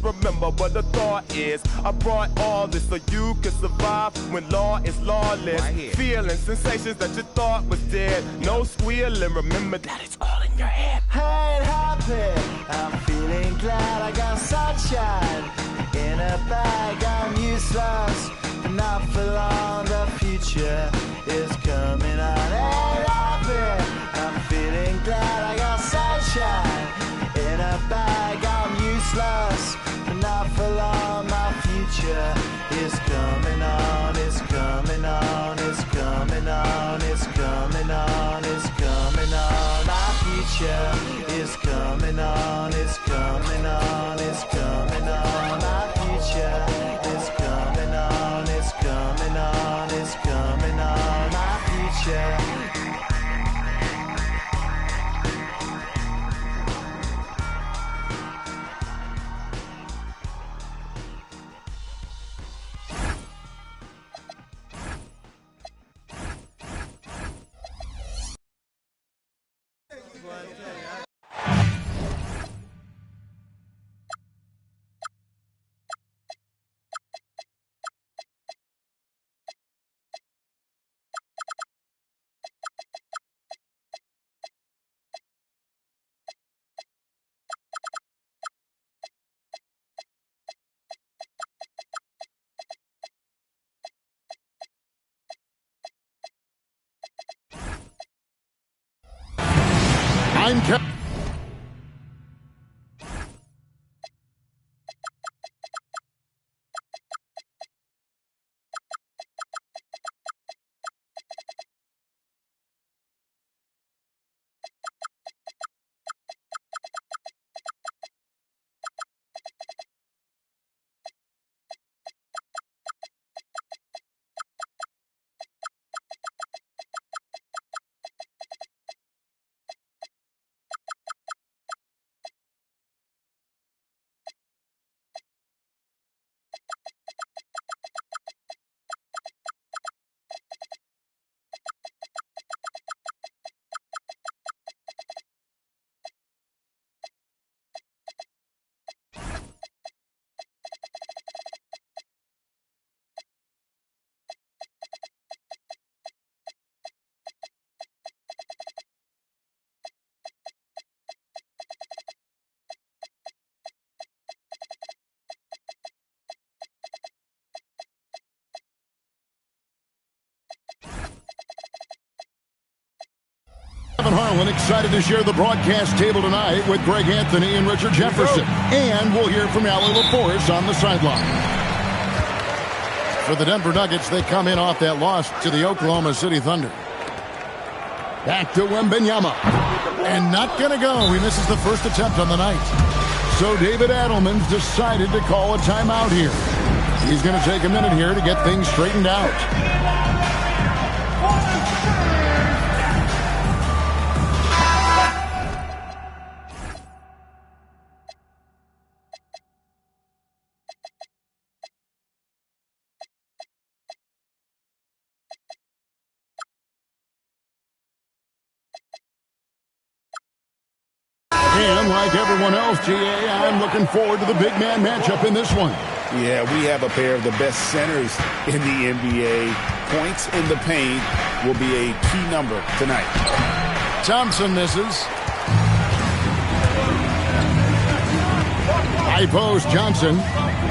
remember what the thought is. I brought all this so you can survive when law is lawless. Feeling sensations that you thought was dead. No squealing, remember that it's all in your head. I ain't happy, I'm feeling glad. I got sunshine in a bag. I'm useless, but not for long. The future is coming on. Ain't happy, I'm feeling glad. I got sunshine in a bag. I'm useless, but not for long. My future is coming on. It's coming on. It's coming on. It's coming on. It's coming on. My future is coming on. It's coming on. It's coming on. My future is coming on. It's coming on. It's coming on. My future. I'm Harlan excited to share the broadcast table tonight with Greg Anthony and Richard Jefferson. And we'll hear from Allie LaForce on the sideline. For the Denver Nuggets, they come in off that loss to the Oklahoma City Thunder. Back to Wembanyama. And not going to go. He misses the first attempt on the night. So David Adelman's decided to call a timeout here. He's going to take a minute here to get things straightened out. And like everyone else, GA, I'm looking forward to the big man matchup in this one. Yeah, we have a pair of the best centers in the NBA. Points in the paint will be a key number tonight. Thompson misses. High post, Johnson.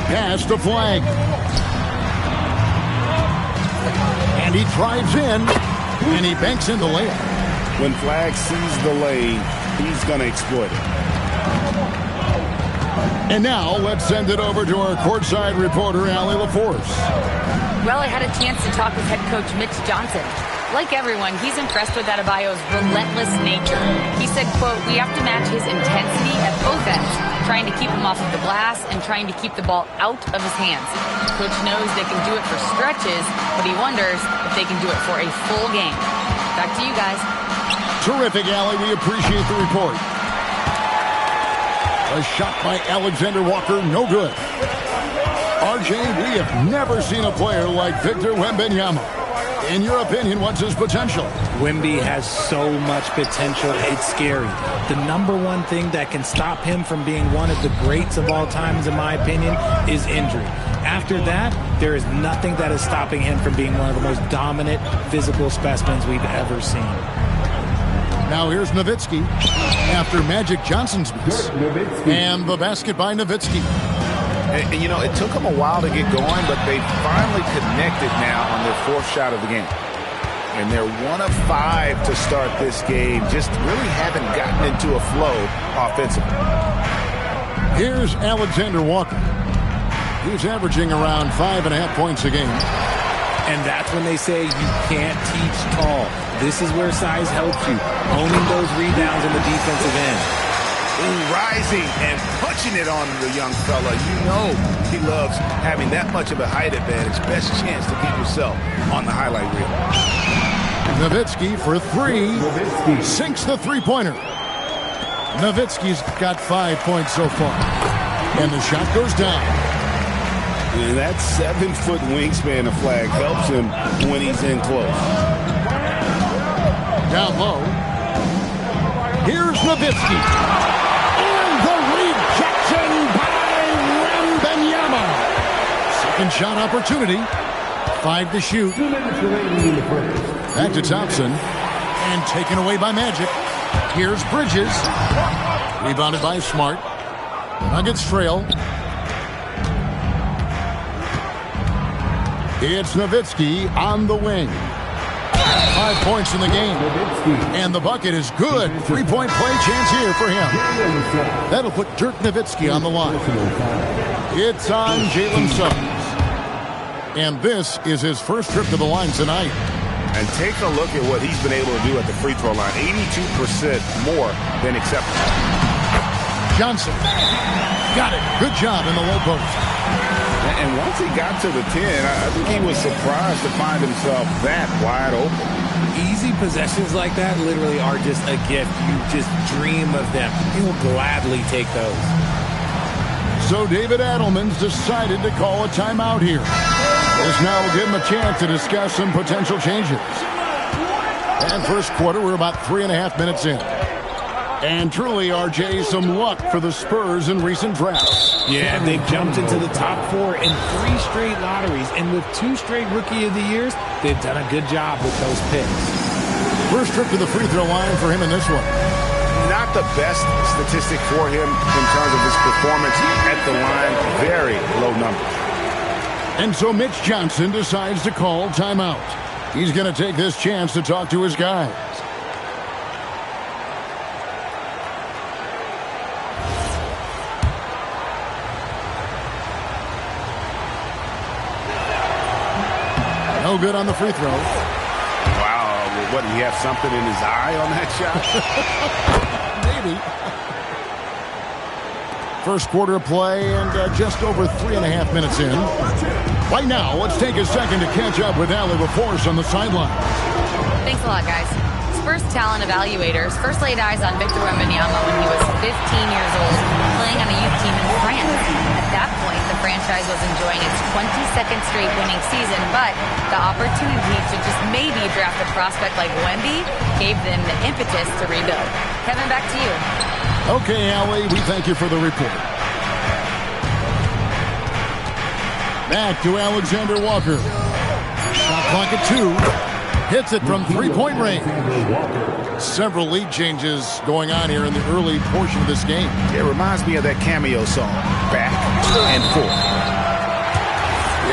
Pass to Flag. And he drives in. And he banks in the layup. When Flag sees the lane, he's going to exploit it. And now, let's send it over to our courtside reporter, Allie LaForce. Well, I had a chance to talk with head coach Mitch Johnson. Like everyone, he's impressed with Adebayo's relentless nature. He said, quote, "We have to match his intensity at both ends, trying to keep him off of the glass and trying to keep the ball out of his hands. Coach knows they can do it for stretches, but he wonders if they can do it for a full game." Back to you guys. Terrific, Allie. We appreciate the report. A shot by Alexander Walker, no good. RJ, we have never seen a player like Victor Wembanyama. In your opinion, what's his potential? Wemby has so much potential, it's scary. The number one thing that can stop him from being one of the greats of all times, in my opinion, is injury. After that, there is nothing that is stopping him from being one of the most dominant physical specimens we've ever seen. Now here's Nowitzki after Magic Johnson's miss. And the basket by Nowitzki. And, you know, it took them a while to get going, but they finally connected now on their fourth shot of the game. And they're 1 of 5 to start this game. Just really haven't gotten into a flow offensively. Here's Alexander Walker. He's averaging around 5.5 points a game. And that's when they say you can't teach tall. This is where size helps you. Owning those rebounds in the defensive end. Ooh, rising and punching it on the young fella. You know he loves having that much of a height advantage. Best chance to get yourself on the highlight reel. Nowitzki for 3. Sinks the three-pointer. Nowitzki's got 5 points so far. And the shot goes down. And that 7-foot wingspan of flag helps him when he's in close. Down low. Here's Nowitzki. And the rejection by Wembanyama. Second shot opportunity. 5 to shoot. Back to Thompson. And taken away by Magic. Here's Bridges. Rebounded by Smart. Nuggets trail. It's Nowitzki on the wing. 5 points in the game. And the bucket is good. 3-point play chance here for him. That'll put Dirk Nowitzki on the line. It's on Jalen Suggs. And this is his first trip to the line tonight. And take a look at what he's been able to do at the free throw line. 82% more than acceptable. Johnson. Got it. Good job in the low post. And once he got to the 10, I think he was surprised to find himself that wide open. Easy possessions like that literally are just a gift. You just dream of them. He'll gladly take those. So David Adelman's decided to call a timeout here. This now will give him a chance to discuss some potential changes. And first quarter, we're about 3.5 minutes in. And truly, RJ, some luck for the Spurs in recent drafts. Yeah, they've jumped into the top 4 in 3 straight lotteries. And with 2 straight Rookie of the Years, they've done a good job with those picks. First trip to the free throw line for him in this one. Not the best statistic for him in terms of his performance at the line. Very low number. And so Mitch Johnson decides to call timeout. He's going to take this chance to talk to his guys. No good on the free throw. Wow, what, did he have something in his eye on that shot? Maybe. First quarter of play and just over 3.5 minutes in. Right now, let's take a second to catch up with Allie Raforce on the sideline. Thanks a lot, guys. Spurs talent evaluators first laid eyes on Victor Wembanyama when he was 15 years old, playing on a youth team in France. At that point, the franchise was enjoying its 22nd straight winning season, but the opportunity to just maybe draft a prospect like Wemby gave them the impetus to rebuild. Kevin, back to you. Okay, Allie, we thank you for the report. Back to Alexander Walker. Shot clock at 2. Hits it from three-point range. Several lead changes going on here in the early portion of this game. It reminds me of that cameo song, Back and Forth.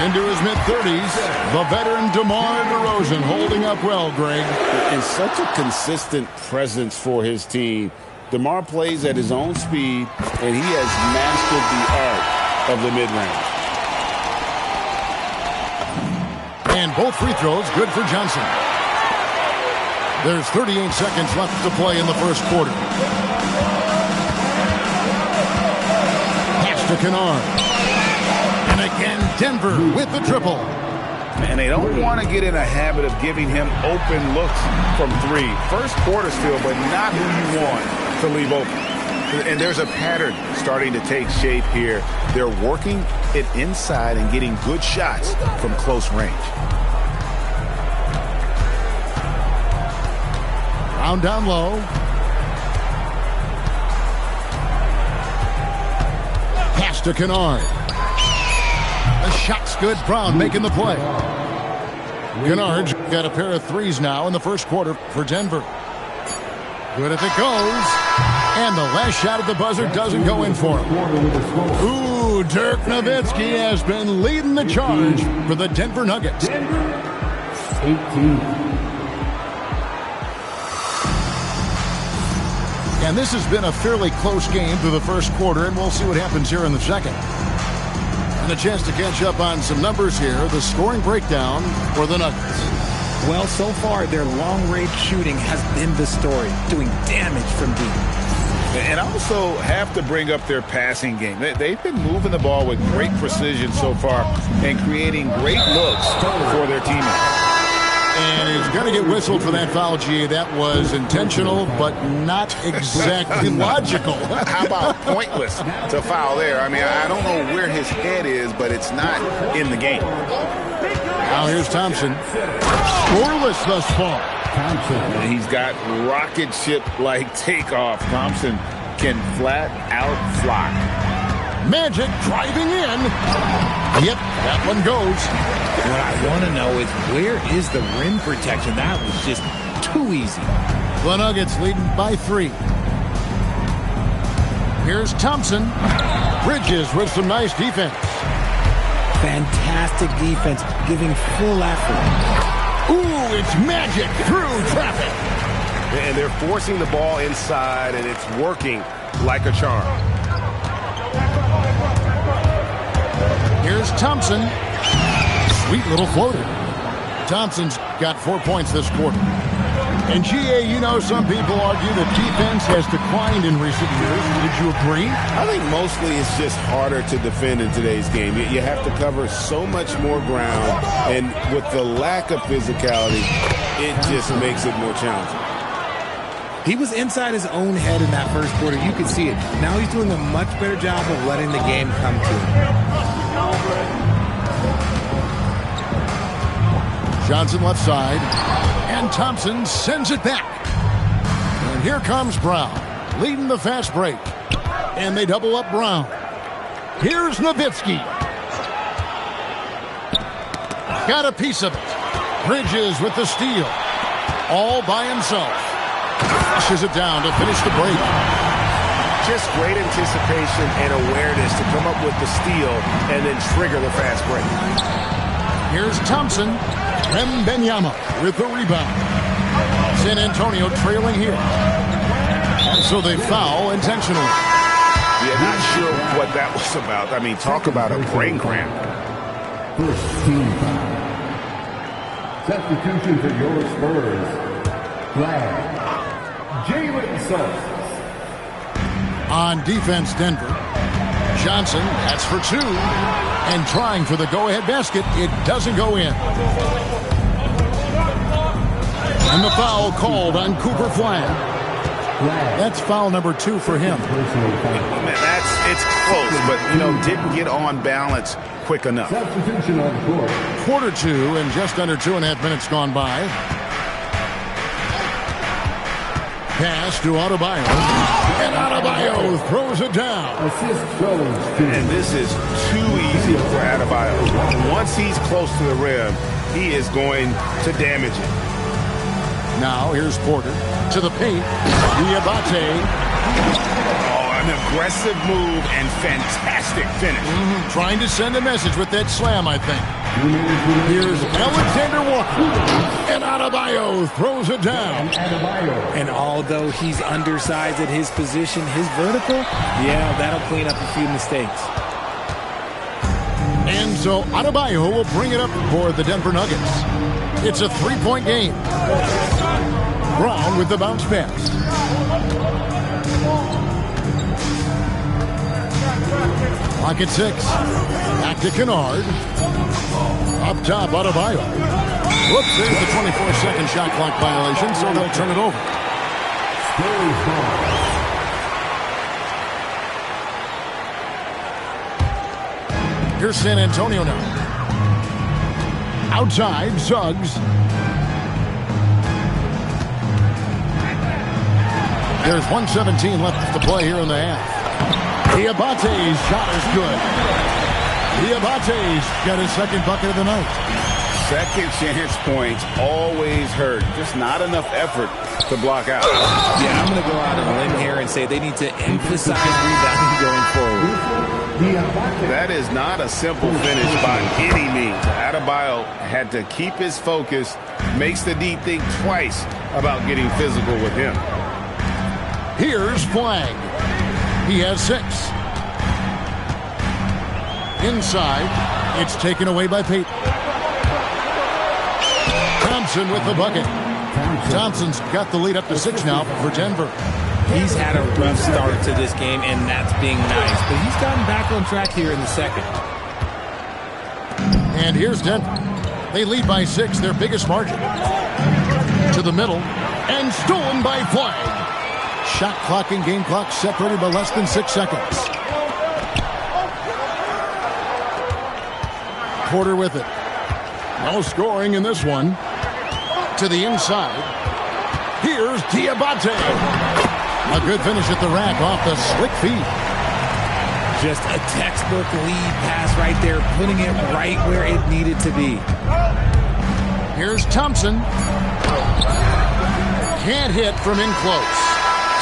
Into his mid-30s, the veteran DeMar DeRozan holding up well, Greg. And such a consistent presence for his team. DeMar plays at his own speed, and he has mastered the art of the mid-range. And both free throws good for Johnson. There's 38 seconds left to play in the first quarter. Pass to Kennard. And again, Denver with the triple. And they don't want to get in a habit of giving him open looks from 3. First quarter still, but not who you want to leave open. And there's a pattern starting to take shape here. They're working it inside and getting good shots from close range. Brown down low. Pass to Kennard. The shot's good. Brown making the play. Kennard's got a pair of threes now in the first quarter for Denver. Good if it goes. And the last shot at the buzzer doesn't go in for him. Ooh, Dirk Nowitzki has been leading the charge for the Denver Nuggets. 18. And this has been a fairly close game through the first quarter, and we'll see what happens here in the second. And a chance to catch up on some numbers here. The scoring breakdown for the Nuggets. Well, so far, their long-range shooting has been the story, doing damage from deep. And I also have to bring up their passing game. They've been moving the ball with great precision so far and creating great looks for their teammates. And he's going to get whistled for that foul, G. That was intentional, but not exactly logical. How about pointless to foul there? I mean, I don't know where his head is, but it's not in the game. Now here's Thompson. Scoreless thus far. And he's got rocket ship-like takeoff. Thompson can flat out fly. Magic driving in. Yep, that one goes. What I want to know is, where is the rim protection? That was just too easy. The Nuggets leading by 3. Here's Thompson. Bridges with some nice defense. Fantastic defense, giving full effort. Ooh, it's Magic through traffic. And they're forcing the ball inside, and it's working like a charm. Here's Thompson. Sweet little floater. Thompson's got 4 points this quarter. And GA, you know, some people argue that defense has declined in recent years. Would you agree? I think mostly it's just harder to defend in today's game. You have to cover so much more ground, and with the lack of physicality, it just makes it more challenging. He was inside his own head in that first quarter. You could see it. Now he's doing a much better job of letting the game come to him. Johnson left side. And Thompson sends it back. And here comes Brown, leading the fast break. And they double up Brown. Here's Nowitzki. Got a piece of it. Bridges with the steal. All by himself. Flushes it down to finish the break. Just great anticipation and awareness to come up with the steal and then trigger the fast break. Here's Thompson. Wembanyama with the rebound. San Antonio trailing here. And so they foul intentionally. Yeah, not sure what that was about. I mean, talk about a brain cramp. First team foul. Substitution for your Spurs. Flag. Jalen Suggs. On defense, Denver. Johnson, that's for 2. And trying for the go-ahead basket. It doesn't go in. And the foul called on Cooper Flag. That's foul number 2 for him. It's close, but, didn't get on balance quick enough. Substitution on the court. Quarter 2 and just under 2.5 minutes gone by. Pass to Adebayo. And Adebayo throws it down. Assist Jones. And this is too easy for Adebayo. Once he's close to the rim, he is going to damage it. Now here's Porter to the paint. Diabate. Oh, an aggressive move and fantastic finish. Trying to send a message with that slam, I think. Here's Alexander Walker. And Adebayo throws it down. And although he's undersized at his position, his vertical, yeah, that'll clean up a few mistakes. And so Adebayo will bring it up for the Denver Nuggets. It's a 3-point game. Brown with the bounce pass. Clock at 6. Back to Kennard. Up top, Adebayo. Whoops, there's the 24-second shot clock violation, so they'll turn it over. Here's San Antonio now. Outside, Suggs. There's 1:17 left to play here in the half. Diabate's shot is good. Diabate's got his second bucket of the night. Second chance points always hurt. Just not enough effort to block out. Yeah, I'm going to go out on a limb here and say they need to emphasize rebounding going forward. That is not a simple finish by any means. Adebayo had to keep his focus, makes the D think twice about getting physical with him. Here's Flag. He has 6. Inside, it's taken away by Peyton. Thompson with the bucket. Thompson's got the lead up to 6 now for Denver. He's had a rough start to this game, and that's being nice. But he's gotten back on track here in the second. And here's Denver. They lead by 6, their biggest margin. To the middle, and stolen by Flag. Shot clock and game clock separated by less than 6 seconds. Porter with it. No scoring in this one. To the inside. Here's Diabate. A good finish at the rack off the slick feed. Just a textbook lead pass right there, putting it right where it needed to be. Here's Thompson. Can't hit from in close.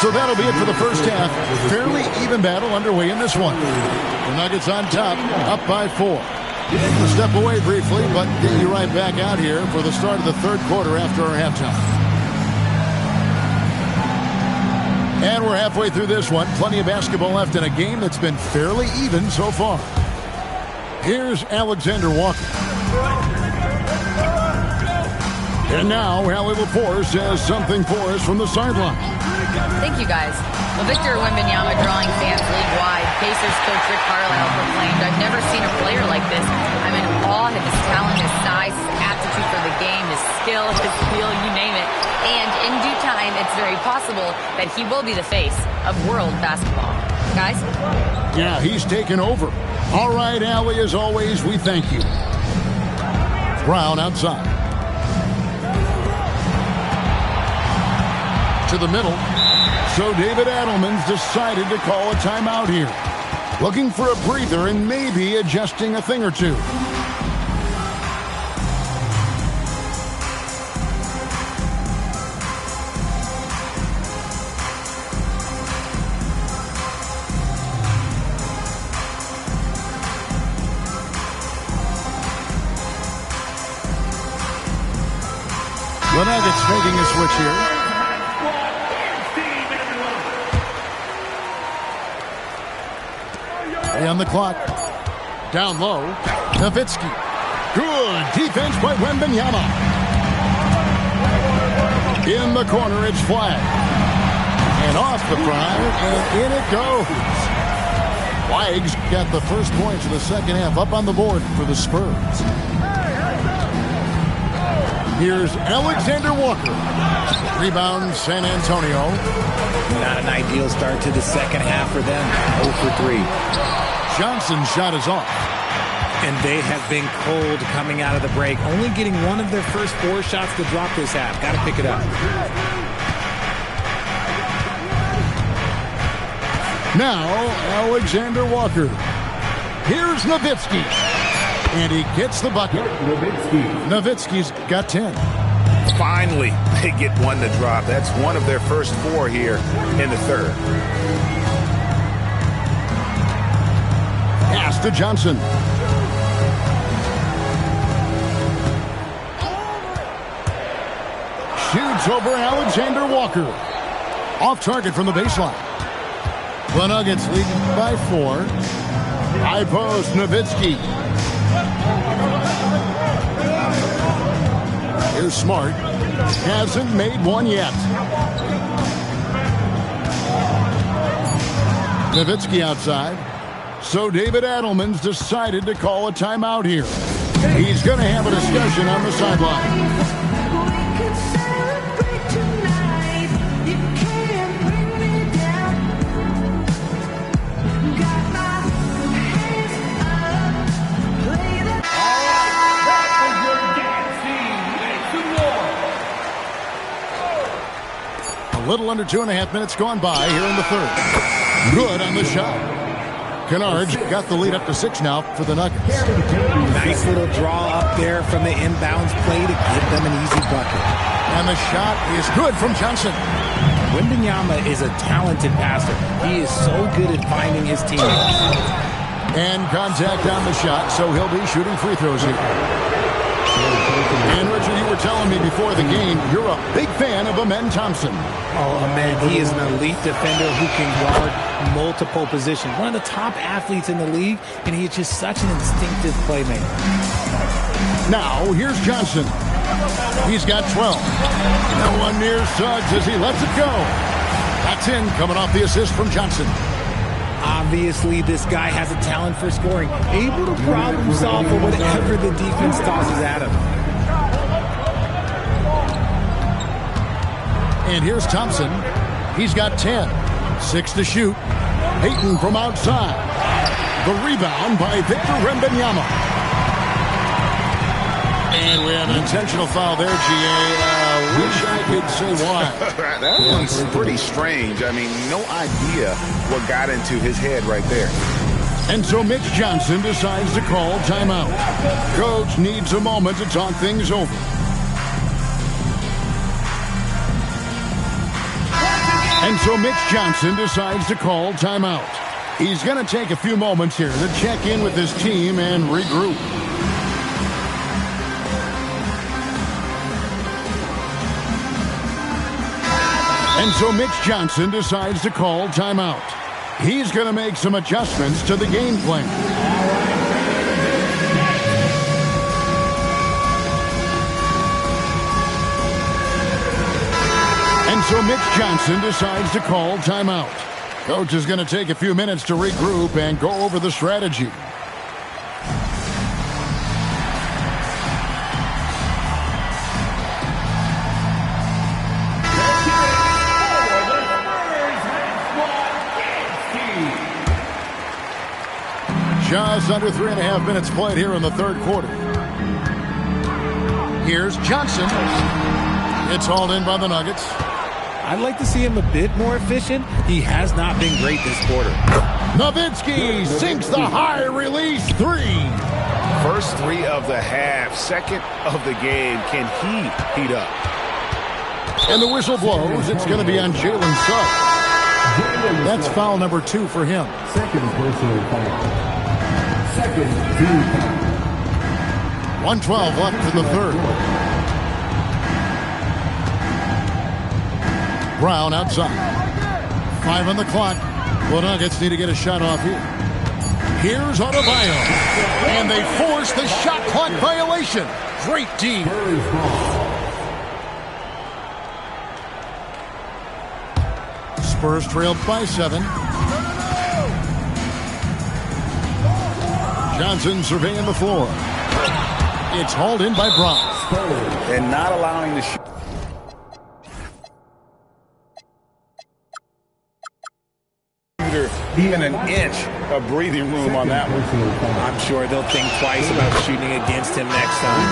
So that'll be it for the first half. Fairly even battle underway in this one. The Nuggets on top, up by 4. We'll step away briefly, but get you right back out here for the start of the third quarter after our halftime. And we're halfway through this one. Plenty of basketball left in a game that's been fairly even so far. Here's Alexander Walker. And now, Allie LaForce has something for us from the sideline. Thank you, guys. Well, Victor Wembanyama drawing fans league-wide. Pacers coach Rick Carlisle proclaimed, "I've never seen a player like this. I'm in awe of his talent, his size, his aptitude for the game, his skill, his feel, you name it. And in due time, it's very possible that he will be the face of world basketball." Guys? Yeah, he's taken over. All right, Allie, as always, we thank you. Brown outside. To the middle. So David Adelman's decided to call a timeout here. Looking for a breather and maybe adjusting a thing or two. The Nuggets making a switch here. On the clock. Down low. Nowitzki. Good defense by Wembanyama. In the corner, it's Flag. And off the drive, and in it goes. Flag's got the first points of the second half up on the board for the Spurs. Here's Alexander Walker. Rebound, San Antonio. Not an ideal start to the second half for them. 0 for 3. Johnson's shot is off. And they have been cold coming out of the break. Only getting one of their first 4 shots to drop this half. Got to pick it up. Now, Alexander Walker. Here's Nowitzki. And he gets the bucket. Nowitzki's got 10. Finally, they get one to drop. That's one of their first 4 here in the third. Pass to Johnson. Shoots over Alexander Walker. Off target from the baseline. The Nuggets lead by 4. High post, Nowitzki. Here's Smart. Hasn't made one yet. Nowitzki outside. So David Adelman's decided to call a timeout here. He's going to have a discussion on the sideline. Little under 2.5 minutes gone by here in the third. Good on the shot. Kennard's got the lead up to 6 now for the Nuggets. Nice little draw up there from the inbounds play to give them an easy bucket. And the shot is good from Johnson. Wembanyama is a talented passer. He is so good at finding his teammates. And contact on the shot, so he'll be shooting free throws here. And Richard, you were telling me before the game, you're a big fan of Amen Thompson. Oh, man, he is an elite defender who can guard multiple positions. One of the top athletes in the league, and he is just such an instinctive playmaker. Now, here's Johnson. He's got 12. No one near Suggs as he lets it go. That's in, coming off the assist from Johnson. Obviously, this guy has a talent for scoring, able to problem solve for whatever the defense tosses at him. And here's Thompson. He's got 10. 6 to shoot. Payton from outside. The rebound by Victor Wembanyama. And we have an intentional foul there, G.A. Wish I could say why. That one's pretty strange. I mean, no idea what got into his head right there. And so Mitch Johnson decides to call timeout. Coach needs a moment to talk things over. And so Mitch Johnson decides to call timeout. He's going to take a few moments here to check in with his team and regroup. And so Mitch Johnson decides to call timeout. He's going to make some adjustments to the game plan. And so Mitch Johnson decides to call timeout. Coach is going to take a few minutes to regroup and go over the strategy. Just under 3.5 minutes played here in the third quarter. Here's Johnson. It's hauled in by the Nuggets. I'd like to see him a bit more efficient. He has not been great this quarter. Nowitzki sinks the high release three. First three of the half, second of the game. Can he heat up? And the whistle blows. It's going to be on Jalen Suggs. That's foul number 2 for him. Second personal foul. Second team foul. 1:12 left in the third. Brown outside. 5 on the clock. The Nuggets need to get a shot off here. Here's Adebayo. And they force the shot clock violation. Great D. Spurs trailed by 7. Johnson surveying the floor. It's hauled in by Brown. And not allowing the shooter even an inch of breathing room on that one. I'm sure they'll think twice about shooting against him next time.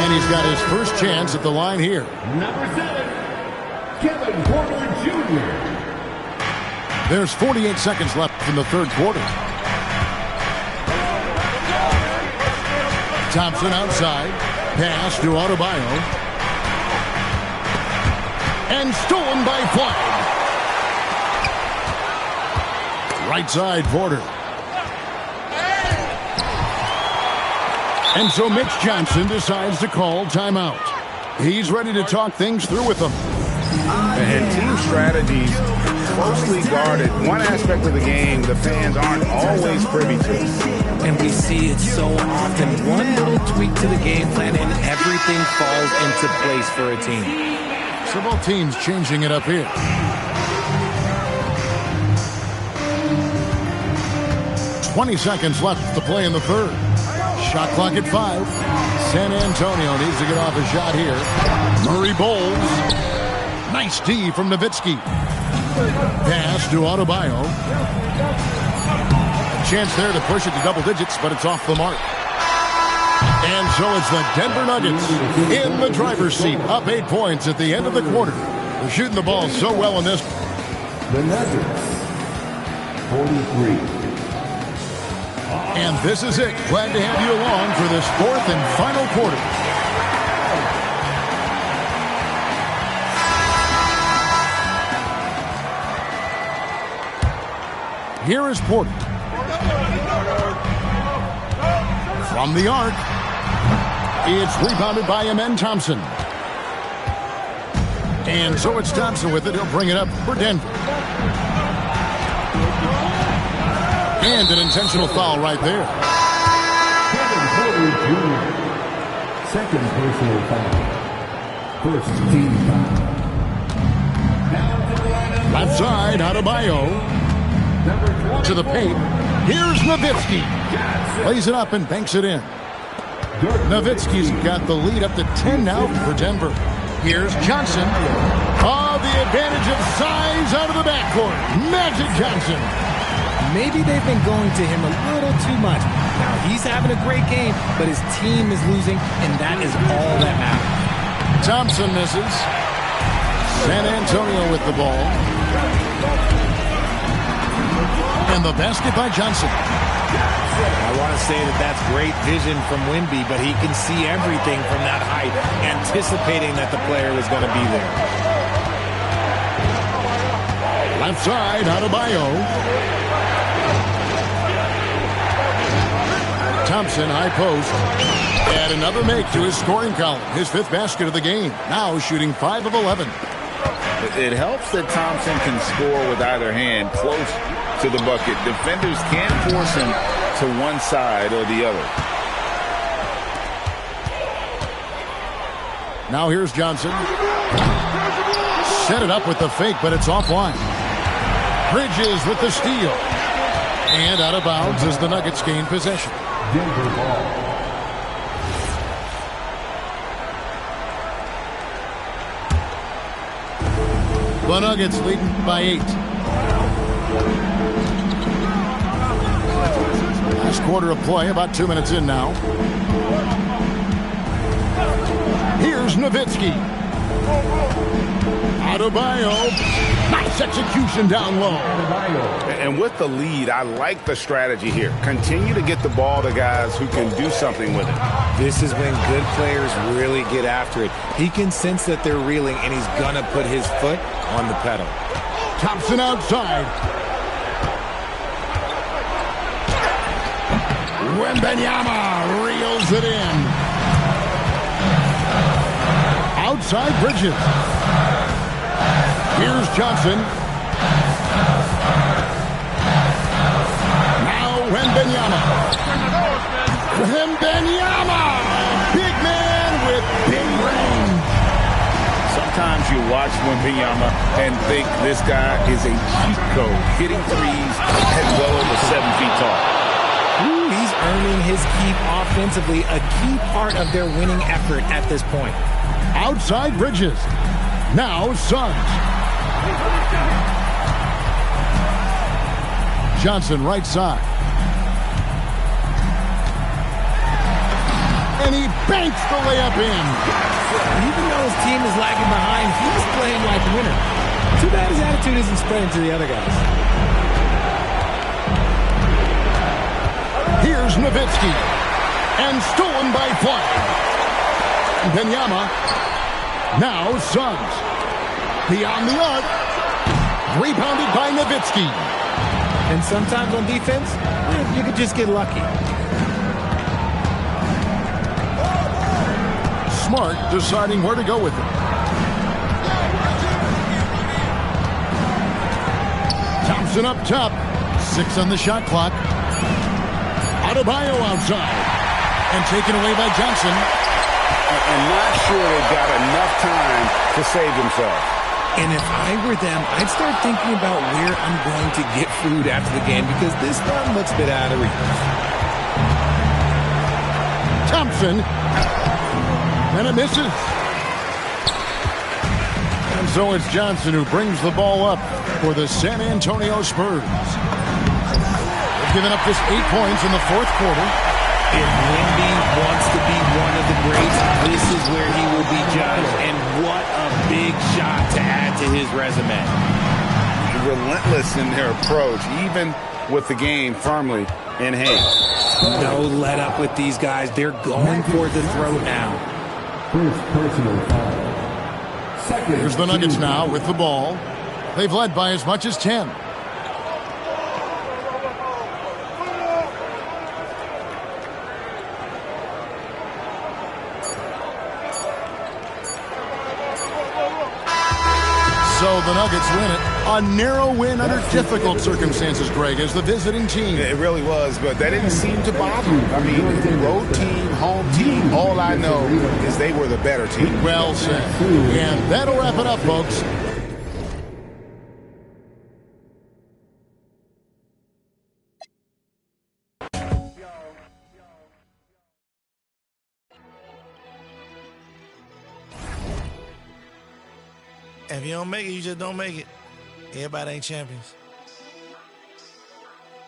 And he's got his first chance at the line here. Number 7, Kevin Porter Jr. There's 48 seconds left in the third quarter. Thompson outside. Pass to Adebayo. And stolen by Flag. Right side, Porter. And so Mitch Johnson decides to call timeout. He's ready to talk things through with them. And team strategies closely guarded. One aspect of the game the fans aren't always privy to. And we see it so often. One little tweak to the game plan and everything falls into place for a team. So both teams changing it up here. "20 seconds left to play in the third. Shot clock at 5. San Antonio needs to get off a shot here. Murray bowls. Nice D from Nowitzki. Pass to Adebayo. Chance there to push it to double digits, but it's off the mark. And so it's the Denver Nuggets in the driver's seat, up 8 points at the end of the quarter. They're shooting the ball so well in this. The Nuggets, 43. And this is it. Glad to have you along for this fourth and final quarter. Here is Porter. From the arc. It's rebounded by Amen Thompson. And so it's Thompson with it. He'll bring it up for Denver. And an intentional foul right there. Kevin Porter Jr. Second personal foul. First team foul. Down to the lineup. Left side, Adebayo. To the paint. Here's Nowitzki. Lays it up and banks it in. Nowitzki's got the lead up to 10 now for Denver. Here's Johnson. Oh, the advantage of size out of the backcourt. Magic Johnson. Maybe they've been going to him a little too much. Now, he's having a great game, but his team is losing, and that is all that matters. Thompson misses. San Antonio with the ball. And the basket by Johnson. I want to say that that's great vision from Wemby, but he can see everything from that height, anticipating that the player is going to be there. Left side, Adebayo. Thompson, high post. Add another make to his scoring column. His fifth basket of the game. Now shooting 5 of 11. It helps that Thompson can score with either hand close to the bucket. Defenders can't force him to one side or the other. Now here's Johnson. Set it up with the fake, but it's offline. Bridges with the steal. And out of bounds as the Nuggets gain possession. Denver ball. The Nuggets leading by 8. Last quarter of play, about 2 minutes in now. Here's Nowitzki. Adebayo. Nice execution down low. And with the lead, I like the strategy here. Continue to get the ball to guys who can do something with it. This is when good players really get after it. He can sense that they're reeling, and he's going to put his foot on the pedal. Thompson outside. Wembanyama reels it in. Outside Bridges. Here's Johnson. Now Wembanyama. Wembanyama! Big man with big range. Sometimes you watch Wembanyama and think this guy is a cheat code, hitting threes at well over 7 feet tall. Ooh, he's earning his keep offensively, a key part of their winning effort at this point. Outside Bridges. Now Suggs. Johnson right side. And he banks the layup in. Even though his team is lagging behind, he's playing like a winner. Too bad his attitude isn't spreading to the other guys. Here's Nowitzki. And stolen by Fly. Wembanyama. Now Suggs. Beyond the arc. Rebounded by Nowitzki. And sometimes on defense, you could just get lucky. Smart deciding where to go with it. Thompson up top. 6 on the shot clock. Adebayo outside. And taken away by Johnson. And not sure they've got enough time to save themselves. And if I were them, I'd start thinking about where I'm going to get food after the game because this one looks a bit out of reach. Thompson. And it misses. And so it's Johnson who brings the ball up for the San Antonio Spurs. They've given up just 8 points in the fourth quarter. If Wemby wants to be one of the greats, this is where he will be judged. And what a big shot to add his resume. Relentless in their approach, even with the game firmly in hand. No let up with these guys. They're going for the throat now. First personal foul. Second. Here's the Nuggets now with the ball. They've led by as much as 10. So the Nuggets win it. A narrow win under difficult circumstances, Greg, as the visiting team. It really was, but that didn't seem to bother them. I mean, road team, home team, all I know is they were the better team. Well said. And that'll wrap it up, folks. If you don't make it, you just don't make it. Everybody ain't champions.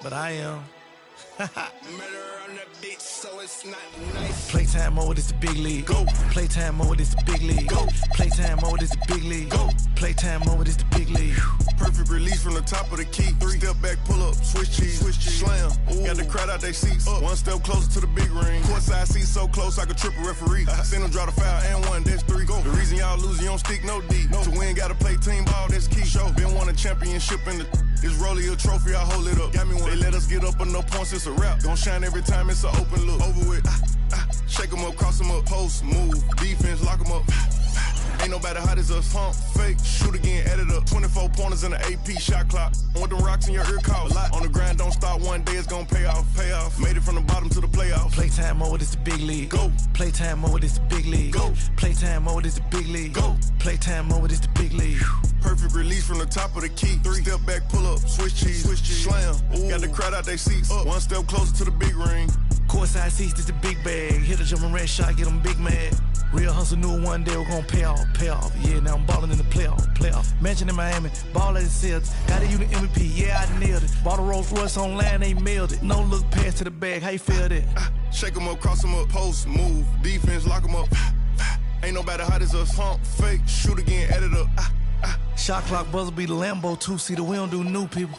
But I am. Playtime mode is the big league. Go. Playtime mode is the big league. Go. Playtime mode is the big league. Go. Playtime mode is the big league. Perfect release from the top of the key. 3 step back, pull up, switch cheese, slam. Ooh. Got the crowd out their seats. Up. 1 step closer to the big ring. Courtside seats so close I could trip a referee. Seen them draw the foul and 1, that's 3. Go. The reason y'all losing, you don't stick no deep. No. To win, gotta play team ball, that's key. Show. Been won a championship in the. It's rolling a trophy, I hold it up. Got me one. They let us get up enough points, it's a wrap. Gon' shine every time, it's an open look. Over with. Shake them up, cross them up, post, move, defense, lock them up. Ain't nobody hot as us. Pump, fake, shoot again, add it up. 24 pointers in the AP shot clock. With them rocks in your ear call. On the grind, don't stop. One day it's gonna pay off. Pay off. Made it from the bottom to the playoffs. Playtime mode is the big league. Go. Playtime mode is the big league. Go. Playtime mode is the big league. Go. Playtime mode is the big league. Perfect release from the top of the key. 3 step back, pull up, switch cheese, slam. Ooh. Got the crowd out their seats. Up. 1 step closer to the big ring. Courtside seats, this a big bag. Hit a jumping red shot, get them big mad. Real hustle knew one day we're gonna pay off. Yeah, now I'm ballin' in the playoff. Mansion in Miami, ball at the Celtics. Got a unit MVP, yeah, I nailed it. Bought a Rolls Royce online, they mailed it. No look pass to the bag, how you feel that? Shake them up, cross them up, post, move, defense, lock them up. Ain't nobody hot as us. Pump, fake, shoot again, add it up. Shot clock buzzer be the Lambo 2-seater, we don't do new people.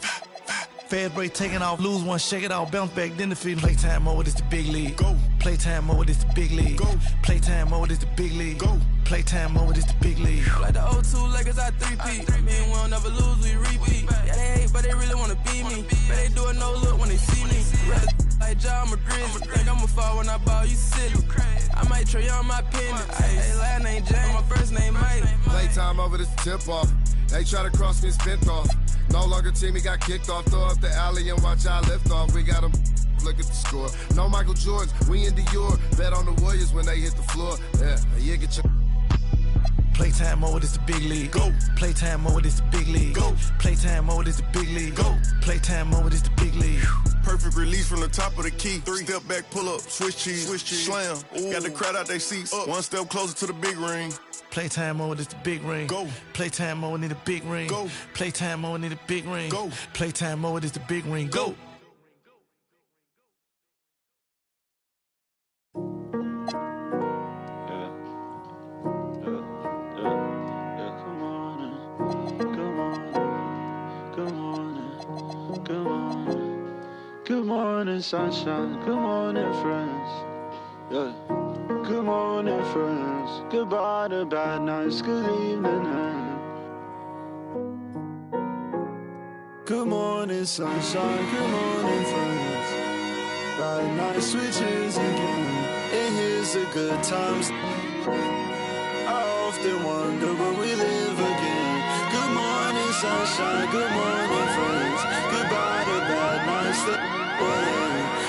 Fast break taking off, lose one, shake it off, bounce back, then defeat. Playtime mode is the big league. Go. Playtime mode is the big league. Go. Playtime mode is the big league. Go. Playtime mode is the big league. Like the 02 Lakers, I 3-peat. Me and we don't never lose, we repeat. Yeah, they hate, but they really wanna beat me. But they do it no look when they see me. Like Ja, I'm a grizzly. Think I'ma fall when I ball, you silly. I might trade on my pendant. Hey, last name James, my first name Mike. Playtime over this tip off. They try to cross me, spent off. No longer team, he got kicked off. Throw up the alley and watch I lift off. We got him. Look at the score. No Michael Jordan, we in Dior. Bet on the Warriors when they hit the floor. Yeah, get your. Playtime mode is the big league. Go. Playtime mode is the big league. Go. Playtime mode is the big league. Go. Playtime mode is the big league. Perfect release from the top of the key. 3 step back, pull up, switch cheese, slam. Ooh. Got the crowd out their seats. Up. 1 step closer to the big ring. Playtime mode is the big ring. Go. Playtime mode need a big ring. Go. Playtime mode need a big ring. Go. Playtime mode is the big ring. Go. Good morning, sunshine. Good morning, friends. Yeah. Good morning, friends. Goodbye to bad nights. Good evening, and good morning, sunshine. Good morning, friends. Bad night switches again. And here's the good times. I often wonder will we live again. Good morning, sunshine. Good morning, friends. Goodbye to bad nights.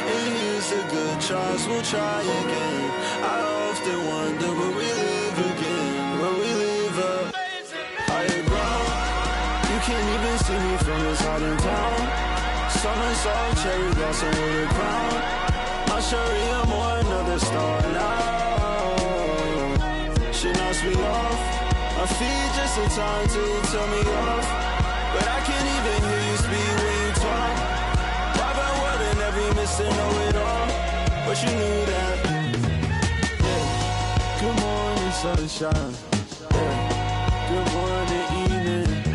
And here's the good tries, we'll try again. I often wonder will we live again, will we live up? Higher ground, you can't even see me from this hot in town. Summer soft cherry blossom with a crown. I'll show you more, another star now. She knocks me off, my feet just in time to tell me off. But I can't even hear you speak when you talk. Missing know it all, but you knew that. Yeah. Good morning, sunshine. Yeah. Good morning, evening.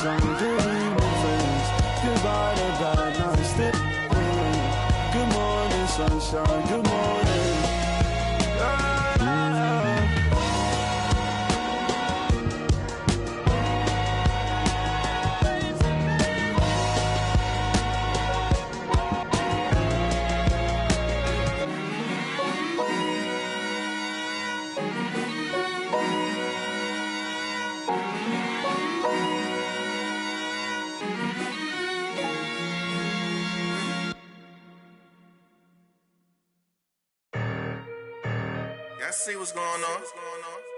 sun, good evening friends. Goodbye to bad nights, good morning sunshine, good morning. Y'all see what's going on?